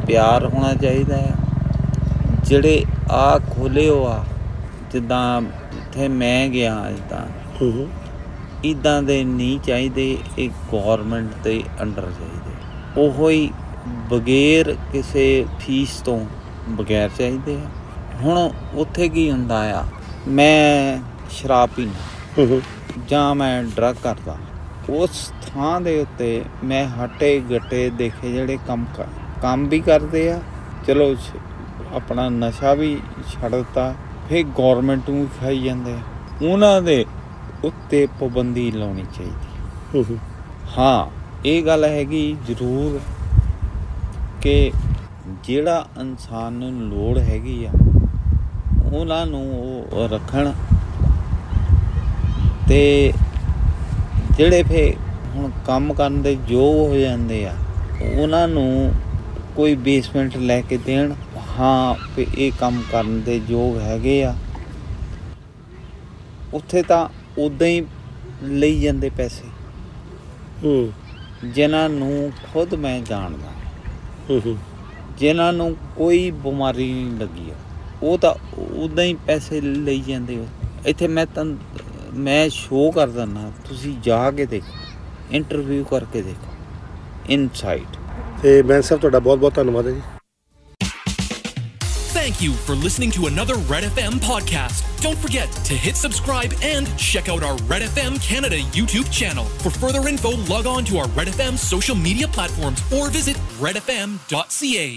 ਪਿਆਰ ਹੋਣਾ ਚਾਹੀਦਾ ਹੈ। ਜਿਹੜੇ ਆ ਖੋਲ੍ਹੇ ਹੋ ਆ, ਜਿੱਦਾਂ ਜਿੱਥੇ ਮੈਂ ਗਿਆ, ਇੱਦਾਂ ਦੇ ਨਹੀਂ ਚਾਹੀਦੇ। ਇਹ ਗੌਰਮੈਂਟ ਦੇ ਅੰਡਰ ਚਾਹੀਦੇ। ਉਹੋ ਹੀ ਬਗੈਰ ਕਿਸੇ ਫੀਸ ਤੋਂ ਬਗੈਰ ਚਾਹੀਦੇ ਆ। ਹੁਣ ਉੱਥੇ ਕੀ ਹੁੰਦਾ ਆ, ਮੈਂ ਸ਼ਰਾਬ ਪੀਂਦਾ ਜਾਂ ਮੈਂ ਡਰੱਗ ਕਰਦਾ, ਉਸ ਥਾਂ ਦੇ ਉੱਤੇ ਮੈਂ ਹੱਟੇ ਗੱਟੇ ਦੇਖੇ ਜਿਹੜੇ ਕੰਮ ਵੀ ਕਰਦੇ ਆ, ਚਲੋ ਆਪਣਾ ਨਸ਼ਾ ਵੀ ਛੱਡ ਦਿੱਤਾ, ਫਿਰ ਗੌਰਮੈਂਟ ਨੂੰ ਵੀ ਖਾਈ ਜਾਂਦੇ ਆ। ਉਹਨਾਂ ਦੇ ਉੱਤੇ ਪਾਬੰਦੀ ਲਾਉਣੀ ਚਾਹੀਦੀ। ਹਾਂ, ਇਹ ਗੱਲ ਹੈਗੀ ਜ਼ਰੂਰ ਕਿ ਜਿਹੜਾ ਇਨਸਾਨ ਨੂੰ ਲੋੜ ਹੈਗੀ ਆ ਉਹਨਾਂ ਨੂੰ ਉਹ ਰੱਖਣ। ਅਤੇ ਜਿਹੜੇ ਫਿਰ ਹੁਣ ਕੰਮ ਕਰਨ ਦੇ ਯੋਗ ਹੋ ਜਾਂਦੇ ਆ ਉਹਨਾਂ ਨੂੰ ਕੋਈ ਬੇਸਮੈਂਟ ਲੈ ਕੇ ਦੇਣ, ਹਾਂ ਵੀ ਇਹ ਕੰਮ ਕਰਨ ਦੇ ਯੋਗ ਹੈਗੇ ਆ। ਉੱਥੇ ਤਾਂ ਉੱਦਾਂ ਹੀ ਲਈ ਜਾਂਦੇ ਪੈਸੇ, ਜਿਨ੍ਹਾਂ ਨੂੰ ਖੁਦ ਮੈਂ ਜਾਣਦਾ, ਜਿਨ੍ਹਾਂ ਨੂੰ ਕੋਈ ਬਿਮਾਰੀ ਨਹੀਂ ਲੱਗੀ ਆ, ਉਹ ਤਾਂ ਉੱਦਾਂ ਹੀ ਪੈਸੇ ਲਈ ਜਾਂਦੇ। ਇੱਥੇ ਮੈਂ ਸ਼ੋਅ ਕਰ ਦਿੰਦਾ, ਤੁਸੀਂ ਜਾ ਕੇ ਦੇਖੋ, ਇੰਟਰਵਿਊ ਕਰਕੇ ਦੇਖੋ ਇਨਸਾਈਡ। ਤੇ ਮੈਂ ਸਾਹਿਬ ਤੁਹਾਡਾ ਬਹੁਤ ਬਹੁਤ ਧੰਨਵਾਦ ਹੈ ਜੀ। Thank you for listening to another Red FM podcast. Don't forget to hit subscribe and check out our Red FM Canada YouTube channel. For further info, log on to our Red FM social media platforms or visit redfm.ca.